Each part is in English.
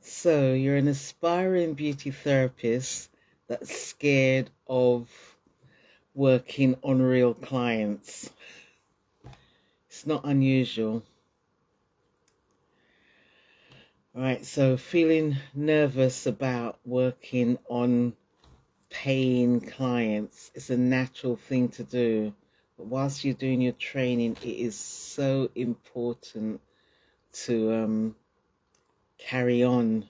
So you're an aspiring beauty therapist that's scared of working on real clients. It's not unusual. All right, so feeling nervous about working on paying clients is a natural thing to do. But whilst you're doing your training, it is so important to carry on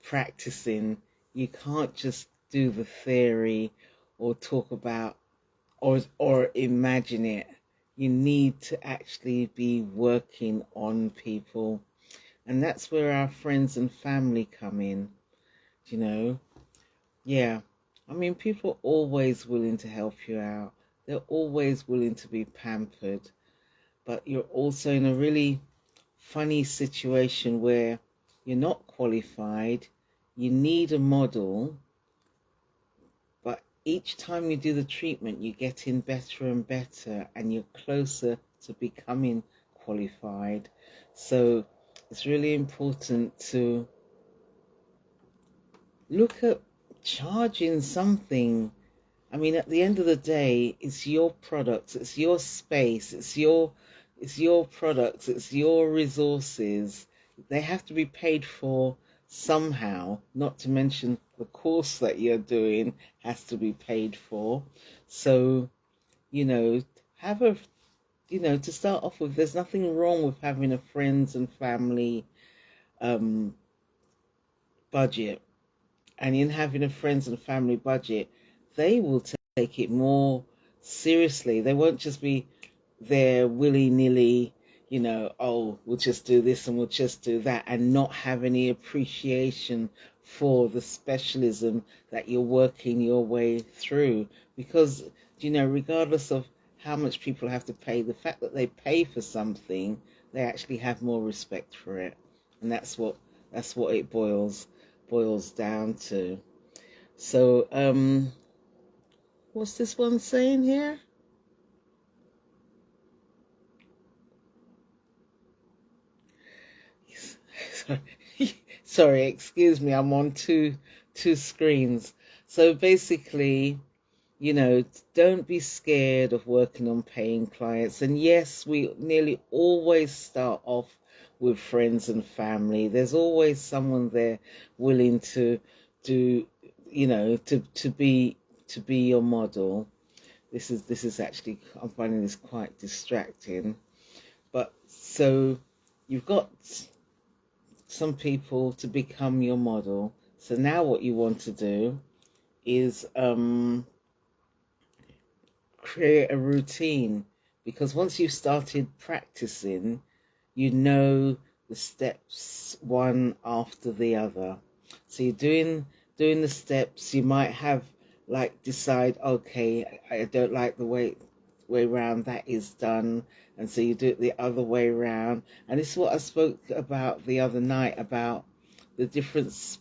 practicing. You can't just do the theory or talk about or imagine it. You need to actually be working on people. And that's where our friends and family come in, you know. Yeah. I mean, people are always willing to help you out. They're always willing to be pampered. But you're also in a really funny situation where you're not qualified, you need a model, but each time you do the treatment, you're getting better and better, and you're closer to becoming qualified. So it's really important to look at charging something. I mean, at the end of the day, it's your products, it's your space, it's your products, it's your resources. They have to be paid for somehow, not to mention the course that you're doing has to be paid for. So, you know, have a, to start off with, there's nothing wrong with having a friends and family um, budget. And in having a friends and family budget, they will take it more seriously. They won't just be there willy-nilly, oh, we'll just do this and we'll just do that, and not have any appreciation for the specialism that you're working your way through. Because, regardless of how much people have to pay, the fact that they pay for something, they actually have more respect for it. And that's what it boils down to. So, what's this one saying here? Sorry, excuse me, I'm on two screens. So basically, don't be scared of working on paying clients. And yes, we nearly always start off with friends and family. There's always someone there willing to do, to be your model. This is actually, I'm finding this quite distracting. But so you've got some people to become your model. So now what you want to do is create a routine, because once you've started practicing, you know the steps one after the other. So you're doing the steps. You might have like decide, okay, I don't like the way round that is done, and so you do it the other way round. And this is what I spoke about the other night, about the difference.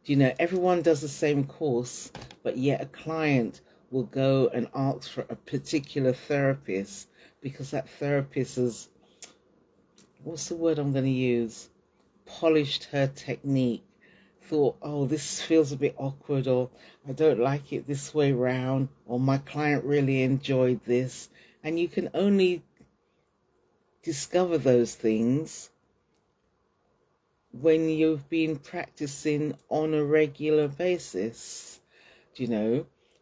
Everyone does the same course, but yet a client will go and ask for a particular therapist because that therapist has, what's the word I'm going to use, polished her technique, thought, oh, this feels a bit awkward, or I don't like it this way round, or my client really enjoyed this. And you can only discover those things when you've been practicing on a regular basis,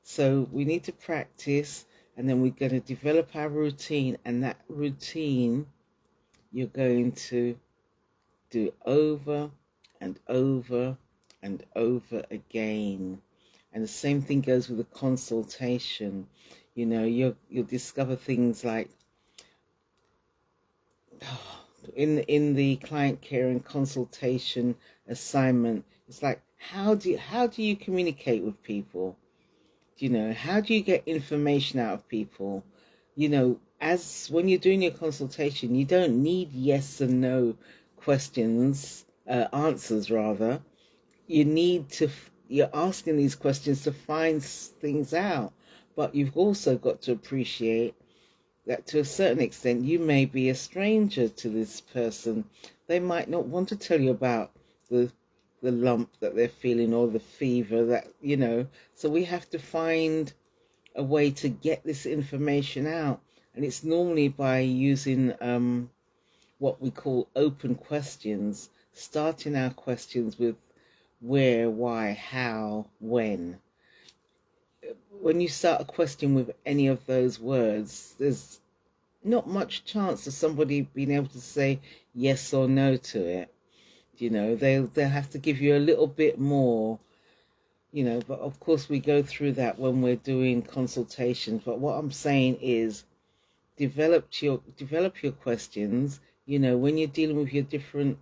So we need to practice, and then we're going to develop our routine, and that routine you're going to do over and over and over again. And the same thing goes with the consultation. You'll discover things like, in the client care and consultation assignment, it's like, how do you communicate with people? How do you get information out of people? As when you're doing your consultation, you don't need yes and no questions, answers rather. You're asking these questions to find things out, but you've also got to appreciate that to a certain extent you may be a stranger to this person. They might not want to tell you about the the lump that they're feeling or the fever that, so we have to find a way to get this information out. And it's normally by using what we call open questions, starting our questions with where, why, how, when. When you start a question with any of those words, there's not much chance of somebody being able to say yes or no to it. They'll have to give you a little bit more, but of course we go through that when we're doing consultations. But what I'm saying is develop your questions. When you're dealing with your different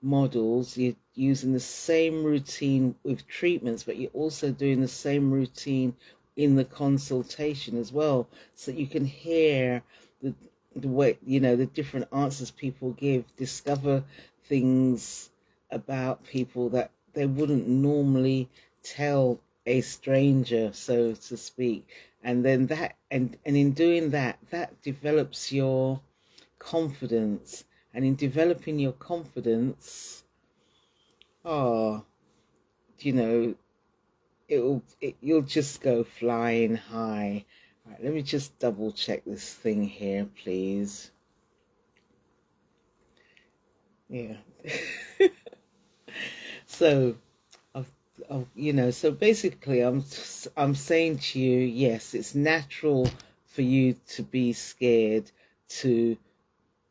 models, you're using the same routine with treatments, but you're also doing the same routine in the consultation as well, so you can hear the way, the different answers people give, discover things about people that they wouldn't normally tell a stranger, so to speak. And then that, and in doing that develops your confidence. And in developing your confidence, you'll just go flying high. All right, let me just double check this thing here, please. Yeah. So, so basically, I'm saying to you, yes, it's natural for you to be scared to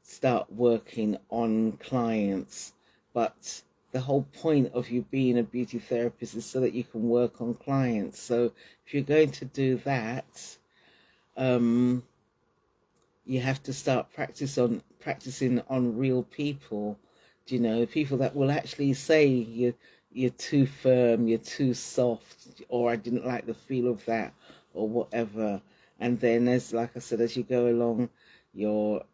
start working on clients, but the whole point of you being a beauty therapist is so that you can work on clients. So if you're going to do that, you have to start practicing on real people. People that will actually say you're too firm, you're too soft, or I didn't like the feel of that, or whatever. And then, as like I said, as you go along, your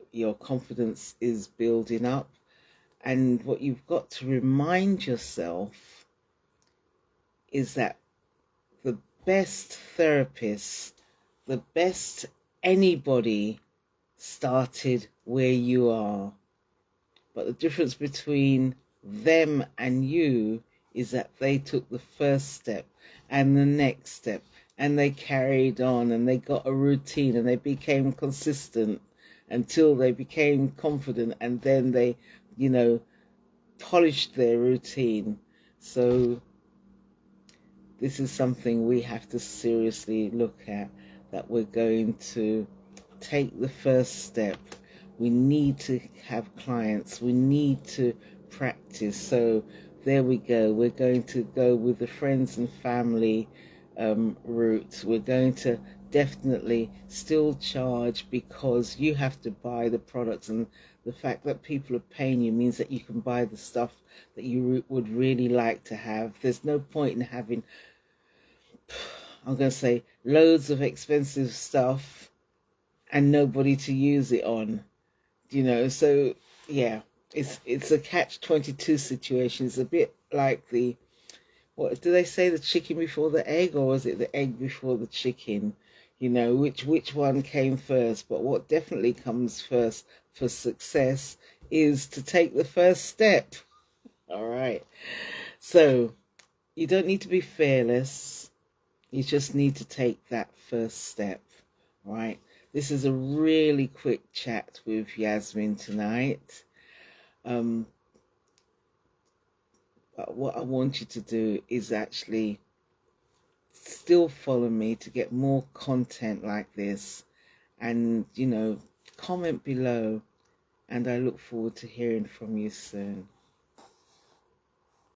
confidence is building up. And what you've got to remind yourself is that the best therapist, the best anybody started where you are. But the difference between them and you is that they took the first step and the next step, and they carried on, and they got a routine, and they became consistent until they became confident, and then they, polished their routine. So this is something we have to seriously look at, that we're going to take the first step. We need to have clients. We need to practice. So there we go. We're going to go with the friends and family route. We're going to definitely still charge, because you have to buy the products, and the fact that people are paying you means that you can buy the stuff that you would really like to have. There's no point in having, I'm going to say, loads of expensive stuff and nobody to use it on. So yeah, it's a catch-22 situation. It's a bit like what do they say, the chicken before the egg, or was it the egg before the chicken? Which one came first? But what definitely comes first for success is to take the first step. All right. So you don't need to be fearless. You just need to take that first step. All right. This is a really quick chat with Yasmin tonight. But what I want you to do is actually still follow me to get more content like this, and comment below, and I look forward to hearing from you soon.